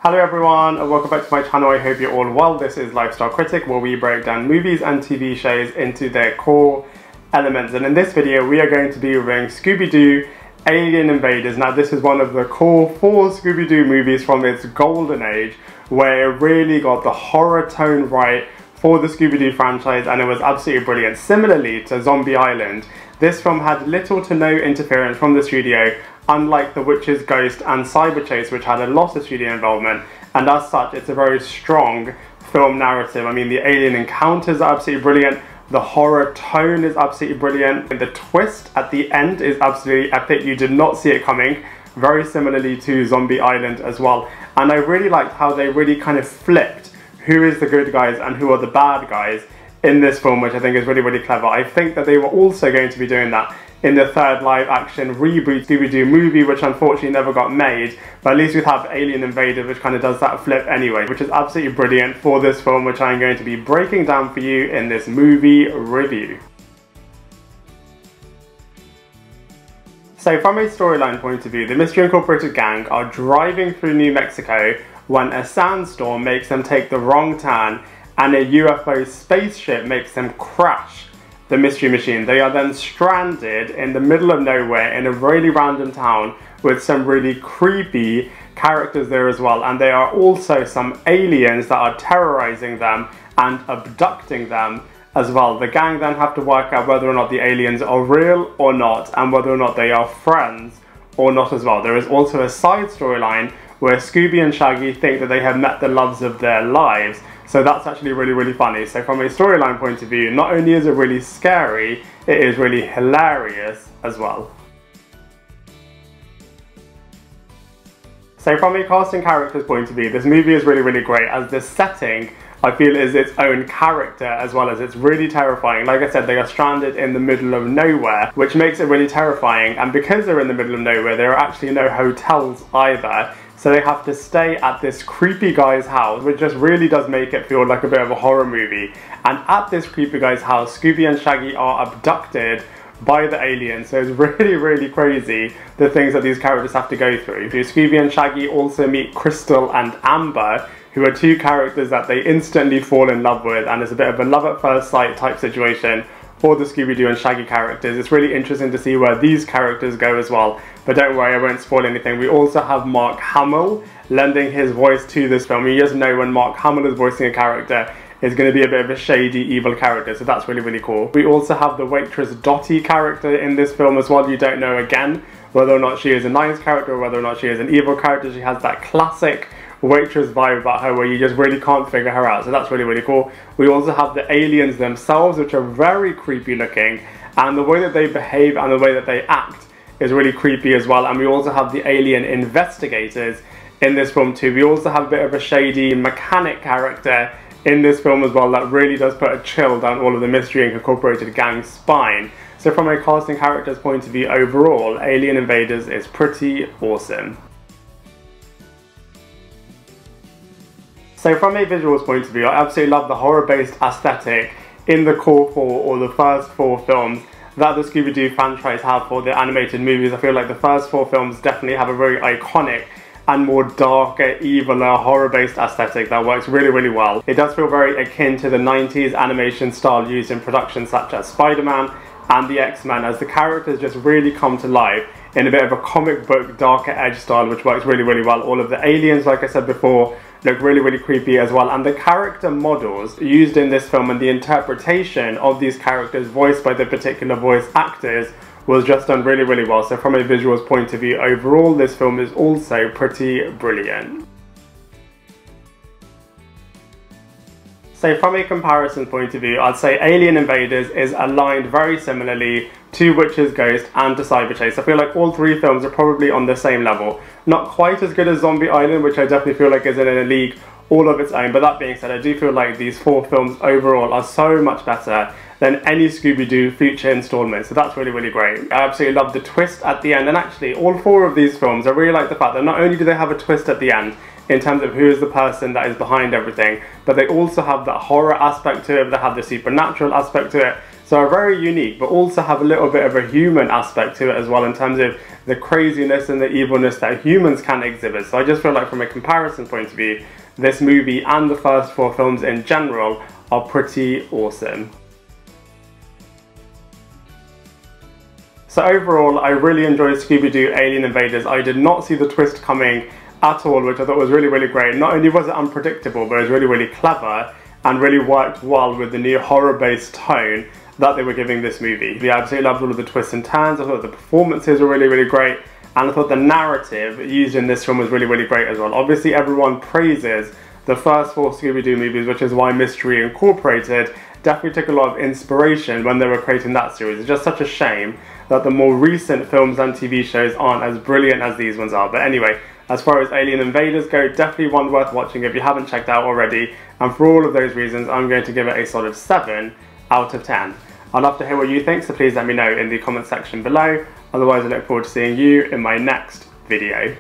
Hello everyone and welcome back to my channel. I hope you're all well. This is Lifestyle Critic, where we break down movies and TV shows into their core elements, and in this video we are going to be reviewing Scooby Doo Alien Invaders. Now this is one of the core 4 Scooby Doo movies from its golden age, where it really got the horror tone right for the Scooby Doo franchise, and it was absolutely brilliant. Similarly to Zombie Island, this film had little to no interference from the studio, unlike The Witch's Ghost and Cyberchase, which had a lot of studio involvement, and as such it's a very strong film narrative. I mean, the alien encounters are absolutely brilliant, the horror tone is absolutely brilliant, and the twist at the end is absolutely epic. You did not see it coming, very similarly to Zombie Island as well. And I really liked how they really kind of flipped who is the good guys and who are the bad guys in this film, which I think is really, really clever. I think that they were also going to be doing that in the third live-action reboot Scooby Doo movie, which unfortunately never got made, but at least we have Alien Invaders, which kind of does that flip anyway, which is absolutely brilliant for this film, which I'm going to be breaking down for you in this movie review. So from a storyline point of view, the Mystery Incorporated gang are driving through New Mexico when a sandstorm makes them take the wrong turn and a UFO spaceship makes them crash the Mystery Machine. They are then stranded in the middle of nowhere in a really random town with some really creepy characters there as well, and there are also some aliens that are terrorizing them and abducting them as well. The gang then have to work out whether or not the aliens are real or not, and whether or not they are friends or not as well. There is also a side storyline where Scooby and Shaggy think that they have met the loves of their lives, so that's actually really, really funny. So from a storyline point of view, not only is it really scary, it is really hilarious as well. So from a casting characters point of view, this movie is really, really great, as the setting I feel is its own character, as well as it's really terrifying. Like I said, they are stranded in the middle of nowhere, which makes it really terrifying, and because they're in the middle of nowhere, there are actually no hotels either. So they have to stay at this creepy guy's house, which just really does make it feel like a bit of a horror movie. And at this creepy guy's house, Scooby and Shaggy are abducted by the aliens. So it's really, really crazy the things that these characters have to go through. Scooby and Shaggy also meet Crystal and Amber, who are two characters that they instantly fall in love with, and it's a bit of a love at first sight type situation for the Scooby-Doo and Shaggy characters. It's really interesting to see where these characters go as well, but don't worry, I won't spoil anything. We also have Mark Hamill lending his voice to this film. You just know when Mark Hamill is voicing a character, it's going to be a bit of a shady, evil character, so that's really, really cool. We also have the waitress Dottie character in this film as well. You don't know, again, whether or not she is a nice character or whether or not she is an evil character. She has that classic waitress vibe about her where you just really can't figure her out, so that's really, really cool. We also have the aliens themselves, which are very creepy looking, and the way that they behave and the way that they act is really creepy as well. And we also have the alien investigators in this film too. We also have a bit of a shady mechanic character in this film as well that really does put a chill down all of the Mystery Incorporated gang's spine. So from a casting characters point of view, overall, Alien Invaders is pretty awesome. So from a visuals point of view, I absolutely love the horror-based aesthetic in the core 4, or the first 4 films that the Scooby Doo franchise have for the animated movies. I feel like the first 4 films definitely have a very iconic and more darker, eviler, horror-based aesthetic that works really, really well. It does feel very akin to the 90s animation style used in productions such as Spider-Man and the X-Men, as the characters just really come to life in a bit of a comic book, darker edge style, which works really, really well. All of the aliens, like I said before, look really, really creepy as well, and the character models used in this film and the interpretation of these characters voiced by the particular voice actors was just done really, really well. So from a visuals point of view, overall this film is also pretty brilliant. So from a comparison point of view, I'd say Alien Invaders is aligned very similarly to Witch's Ghost and to Cyberchase. I feel like all 3 films are probably on the same level. Not quite as good as Zombie Island, which I definitely feel like is in a league all of its own, but that being said, I do feel like these 4 films overall are so much better than any Scooby Doo future installment, so that's really, really great. I absolutely love the twist at the end, and actually all 4 of these films, I really like the fact that not only do they have a twist at the end in terms of who is the person that is behind everything, but they also have that horror aspect to it, they have the supernatural aspect to it. So are very unique, but also have a little bit of a human aspect to it as well, in terms of the craziness and the evilness that humans can exhibit. So I just feel like from a comparison point of view, this movie and the first 4 films in general are pretty awesome. So overall, I really enjoyed Scooby Doo Alien Invaders. I did not see the twist coming at all, which I thought was really, really great. Not only was it unpredictable, but it was really, really clever and really worked well with the new horror-based tone that they were giving this movie. I absolutely loved all of the twists and turns. I thought the performances were really, really great, and I thought the narrative used in this film was really, really great as well. Obviously, everyone praises the first 4 Scooby Doo movies, which is why Mystery Incorporated definitely took a lot of inspiration when they were creating that series. It's just such a shame that the more recent films and TV shows aren't as brilliant as these ones are. But anyway, as far as Alien Invaders go, definitely one worth watching if you haven't checked out already. And for all of those reasons, I'm going to give it a solid 7 out of 10. I'd love to hear what you think, so please let me know in the comment section below. Otherwise, I look forward to seeing you in my next video.